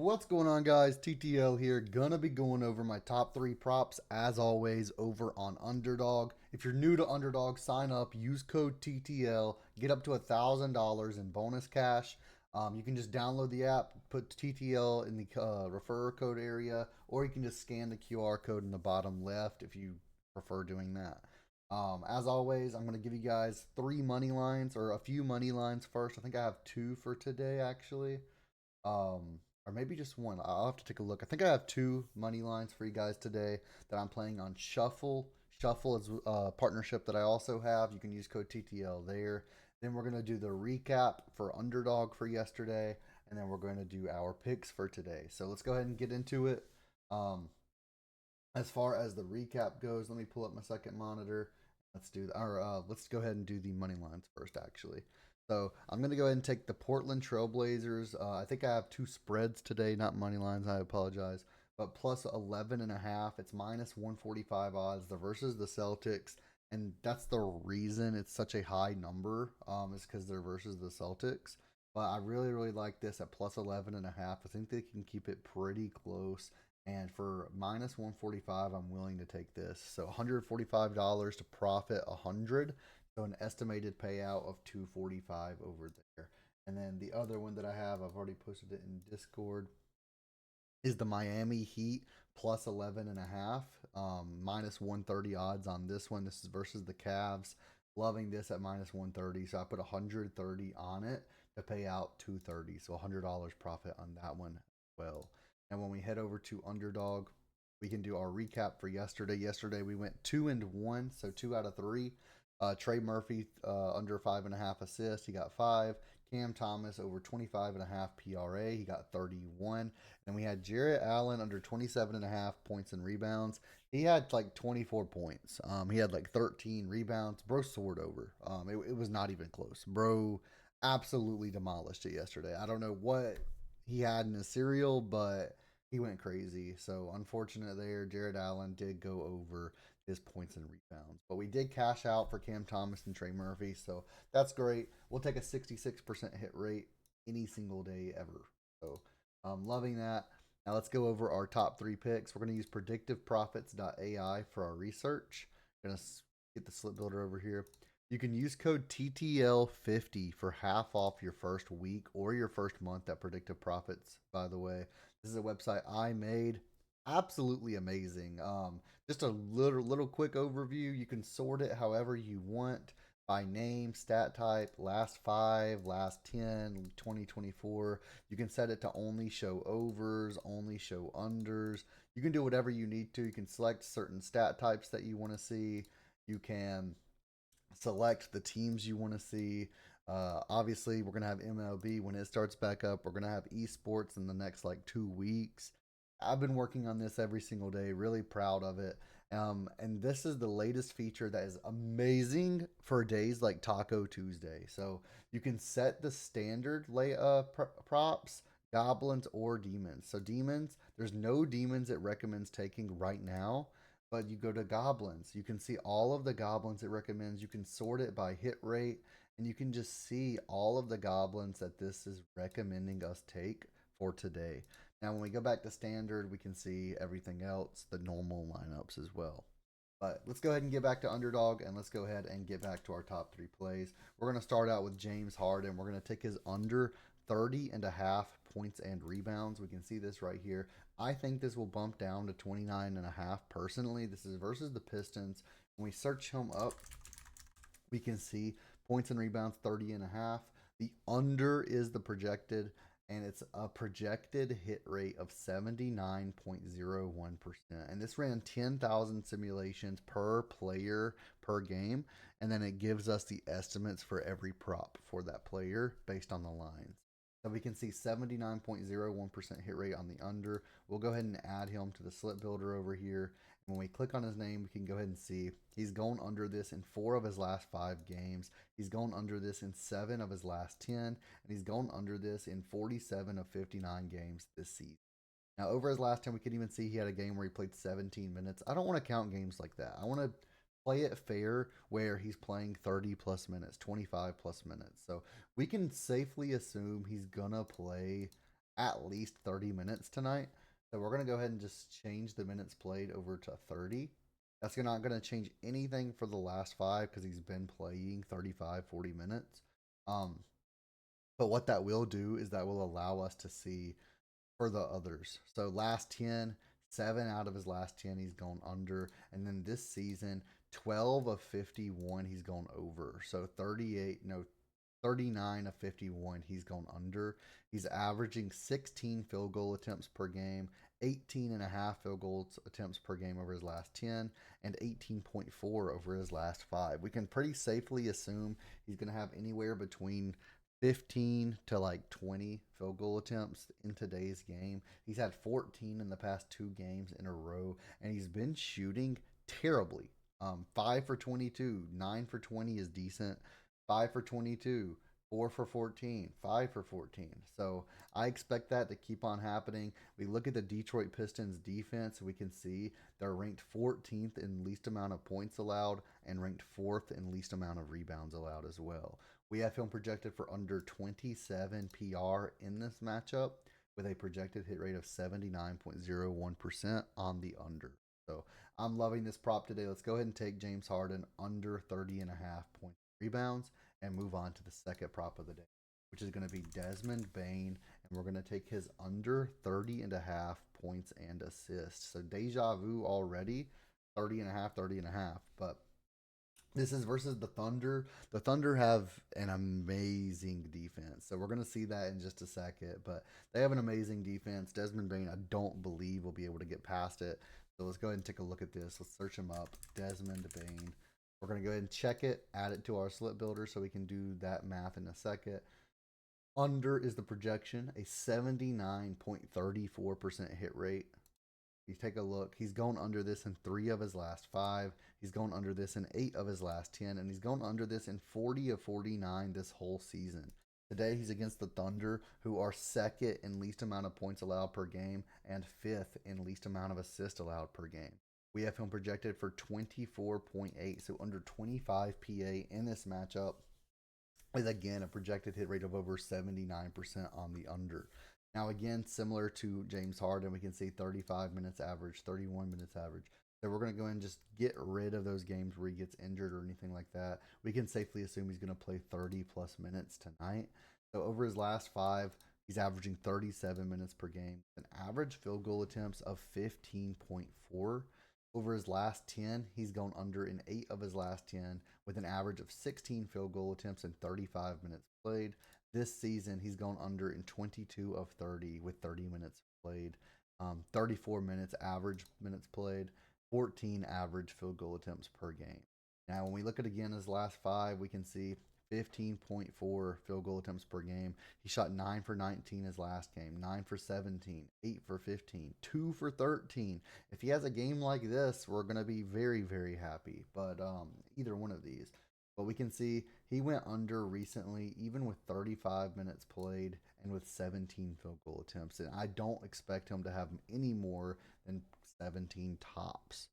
What's going on, guys? TTL here. Gonna be going over my top three props as always over on Underdog. If you're new to Underdog, sign up, use code TTL, get up to $1,000 in bonus cash. You can just download the app, put TTL in the referrer code area, or you can just scan the QR code in the bottom left if you prefer doing that. As always, I'm going to give you guys three money lines or a few money lines first. I think I have two for today, actually. Or maybe just one. I'll have to take a look. I think I have two money lines for you guys today that I'm playing on Shuffle. Shuffle is a partnership that I also have. You can use code TTL there. Then we're going to do the recap for Underdog for yesterday, and then we're going to do our picks for today. So let's go ahead and get into it. Um, as far as the recap goes, let me pull up my second monitor. Let's do that. Or let's go ahead and do the money lines first, actually. So I'm gonna go ahead and take the Portland Trailblazers. I think I have two spreads today, not money lines. I apologize, but plus 11 and a half. It's minus 145 odds. The versus the Celtics, and that's the reason it's such a high number. Is because they're versus the Celtics. But I really like this at plus 11 and a half. I think they can keep it pretty close. And for minus 145, I'm willing to take this. So $145 to profit 100. So an estimated payout of 245 over there. And then the other one that I have, I've already posted it in Discord, is the Miami Heat plus 11 and a half, minus 130 odds on this one. This is versus the Cavs. Loving this at minus 130. So I put 130 on it to pay out 230. So $100 profit on that one as well. And when we head over to Underdog, we can do our recap for yesterday. Yesterday we went 2-1, so 2 out of 3. Trey Murphy under 5.5 assists, he got 5. Cam Thomas over 25.5 PRA, he got 31. And we had Jarrett Allen under 27.5 points and rebounds. He had like 24 points. He had like 13 rebounds. Bro soared over. It was not even close. Bro absolutely demolished it yesterday. I don't know what he had in his cereal, but he went crazy. So unfortunate there. Jared Allen did go over his points and rebounds. But we did cash out for Cam Thomas and Trey Murphy. So that's great. We'll take a 66% hit rate any single day ever. So I'm loving that. Now let's go over our top three picks. We're going to use predictiveprofits.ai for our research. Going to get the slip builder over here. You can use code TTL50 for half off your first week or your first month at Predictive Profits, by the way. This is a website I made. Absolutely amazing. Just a little quick overview. You can sort it however you want by name, stat type, last 5, last 10, 2024. You can set it to only show overs, only show unders. You can do whatever you need to. You can select certain stat types that you want to see. You can select the teams you want to see. Obviously, we're going to have MLB when it starts back up. We're going to have esports in the next like 2 weeks. I've been working on this every single day, really proud of it. And this is the latest feature that is amazing for days like Taco Tuesday. So you can set the standard props, goblins, or demons. So demons, there's no demons it recommends taking right now, but you go to goblins. You can see all of the goblins it recommends. You can sort it by hit rate, and you can just see all of the goblins that this is recommending us take for today. Now, when we go back to standard, we can see everything else, the normal lineups as well. But let's go ahead and get back to underdog, and let's go ahead and get back to our top three plays. We're going to start out with James Harden. We're going to take his under 30.5 points and rebounds. We can see this right here. I think this will bump down to 29.5 personally. This is versus the Pistons. When we search him up, we can see points and rebounds 30.5. The under is the projected, and it's a projected hit rate of 79.01%. And this ran 10,000 simulations per player per game, and then it gives us the estimates for every prop for that player based on the lines. So we can see 79.01% hit rate on the under. We'll go ahead and add him to the slip builder over here. And when we click on his name, we can go ahead and see he's gone under this in 4 of his last 5 games. He's gone under this in 7 of his last 10. And he's gone under this in 47 of 59 games this season. Now, over his last 10, we can even see he had a game where he played 17 minutes. I don't want to count games like that. I want to play it fair where he's playing 30 plus minutes, 25 plus minutes. So we can safely assume he's going to play at least 30 minutes tonight. So we're going to go ahead and just change the minutes played over to 30. That's not going to change anything for the last five because he's been playing 35, 40 minutes. Um, but what that will do is that will allow us to see for the others. So last 10, 7 out of his last 10 he's gone under, and then this season 12 of 51 he's gone over. So 38, no, 39 of 51 he's gone under. He's averaging 16 field goal attempts per game, 18 and a half field goal attempts per game over his last 10, and 18.4 over his last 5. We can pretty safely assume he's going to have anywhere between 15 to like 20 field goal attempts in today's game. He's had 14 in the past 2 games in a row, and he's been shooting terribly. 5 for 22, 9 for 20 is decent. 5 for 22, 4 for 14, 5 for 14. So I expect that to keep on happening. We look at the Detroit Pistons defense, we can see they're ranked 14th in least amount of points allowed and ranked 4th in least amount of rebounds allowed as well. We have him projected for under 27 PR in this matchup with a projected hit rate of 79.01% on the under. So I'm loving this prop today. Let's go ahead and take James Harden under 30 and a half points rebounds and move on to the second prop of the day, which is going to be Desmond Bane. And we're going to take his under 30 and a half points and assists. So deja vu already, 30 and a half, 30 and a half. But this is versus the Thunder. The Thunder have an amazing defense. So we're going to see that in just a second. But they have an amazing defense. Desmond Bane, I don't believe, will be able to get past it. So let's go ahead and take a look at this. Let's search him up. Desmond Bane. We're going to go ahead and check it, add it to our slip builder so we can do that math in a second. Under is the projection, a 79.34% hit rate. You take a look, he's gone under this in 3 of his last 5. He's gone under this in 8 of his last 10, and he's gone under this in 40 of 49 this whole season. Today he's against the Thunder, who are second in least amount of points allowed per game and 5th in least amount of assists allowed per game. We have him projected for 24.8, so under 25 PA in this matchup, with again a projected hit rate of over 79% on the under. Now, again, similar to James Harden, we can see 35 minutes average, 31 minutes average. So we're going to go and just get rid of those games where he gets injured or anything like that. We can safely assume he's going to play 30 plus minutes tonight. So over his last 5, he's averaging 37 minutes per game, an average field goal attempts of 15.4. Over his last 10, he's gone under in 8 of his last 10 with an average of 16 field goal attempts and 35 minutes played. This season, he's gone under in 22 of 30 with 30 minutes played, 34 minutes average minutes played, 14 average field goal attempts per game. Now, when we look at again his last 5, we can see 15.4 field goal attempts per game. He shot 9 for 19 his last game, 9 for 17, 8 for 15, 2 for 13. If he has a game like this, we're going to be very, very happy. But either one of these. But we can see he went under recently, even with 35 minutes played and with 17 field goal attempts. And I don't expect him to have any more than 17 tops.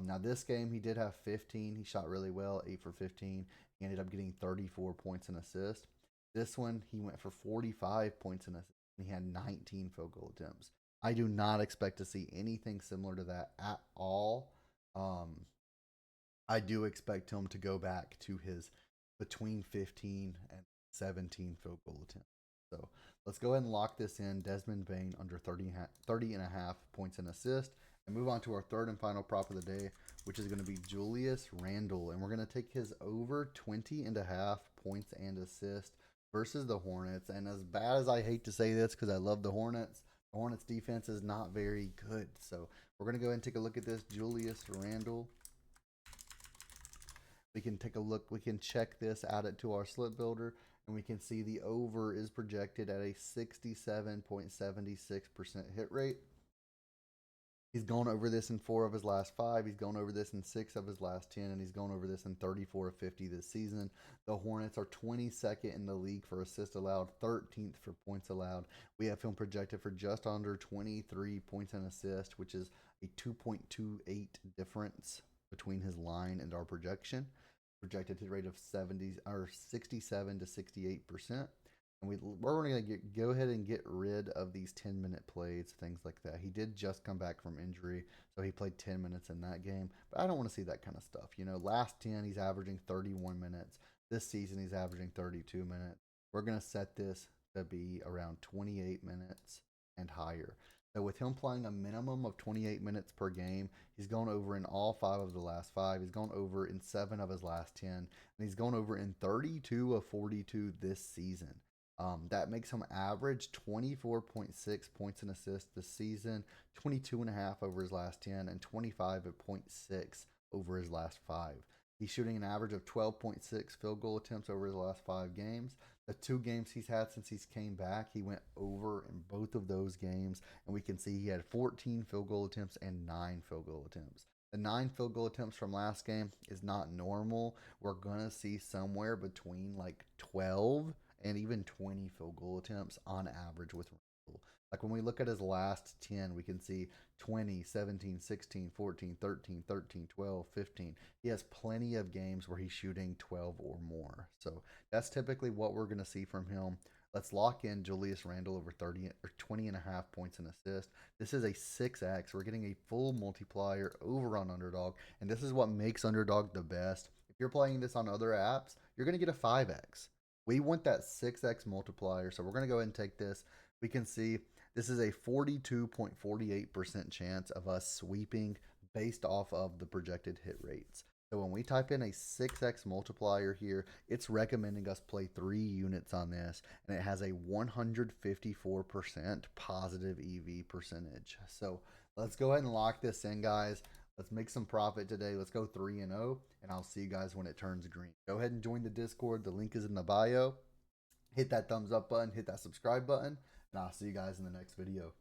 Now, this game, he did have 15. He shot really well, 8 for 15. He ended up getting 34 points and assists. This one, he went for 45 points and assists. And he had 19 field goal attempts. I do not expect to see anything similar to that at all. I do expect him to go back to his between 15 and 17 field goal attempts. So let's go ahead and lock this in. Desmond Bane under 30 and a half points and assist. And move on to our third and final prop of the day, which is going to be Julius Randle. And we're going to take his over 20 and a half points and assist versus the Hornets. And as bad as I hate to say this because I love the Hornets defense is not very good. So we're going to go ahead and take a look at this. Julius Randle. We can take a look, we can check this, add it to our slip builder, and we can see the over is projected at a 67.76% hit rate. He's gone over this in 4 of his last 5. He's gone over this in 6 of his last 10, and he's gone over this in 34 of 50 this season. The Hornets are 22nd in the league for assists allowed, 13th for points allowed. We have him projected for just under 23 points and assists, which is a 2.28 difference between his line and our projection. Projected hit rate of 67 to 68%. And And we're going to go ahead and get rid of these 10-minute plays, things like that. He did just come back from injury, so he played 10 minutes in that game. But I don't want to see that kind of stuff. You know, last 10, he's averaging 31 minutes. This season, he's averaging 32 minutes. We're going to set this to be around 28 minutes and higher. So with him playing a minimum of 28 minutes per game, he's gone over in all 5 of the last 5. He's gone over in 7 of his last 10, and he's gone over in 32 of 42 this season. That makes him average 24.6 points and assists this season, 22.5 over his last 10, and 25.6 over his last 5. He's shooting an average of 12.6 field goal attempts over his last 5 games. The 2 games he's had since he's came back, he went over in both of those games, and we can see he had 14 field goal attempts and 9 field goal attempts. The 9 field goal attempts from last game is not normal. We're going to see somewhere between like 12 and even 20 field goal attempts on average with Randle. Like when we look at his last 10, we can see 20, 17, 16, 14, 13, 13, 12, 15. He has plenty of games where he's shooting 12 or more. So that's typically what we're going to see from him. Let's lock in Julius Randle over 30 or 20.5 points and assist. This is a 6x. We're getting a full multiplier over on Underdog, and this is what makes Underdog the best. If you're playing this on other apps, you're going to get a 5x. We want that 6x multiplier, so we're going to go ahead and take this. We can see this is a 42.48% chance of us sweeping based off of the projected hit rates. So when we type in a 6x multiplier here, it's recommending us play 3 units on this, and it has a 154% positive EV percentage. So let's go ahead and lock this in, guys. Let's make some profit today. Let's go 3-0, and I'll see you guys when it turns green. Go ahead and join the Discord. The link is in the bio. Hit that thumbs up button, hit that subscribe button, and I'll see you guys in the next video.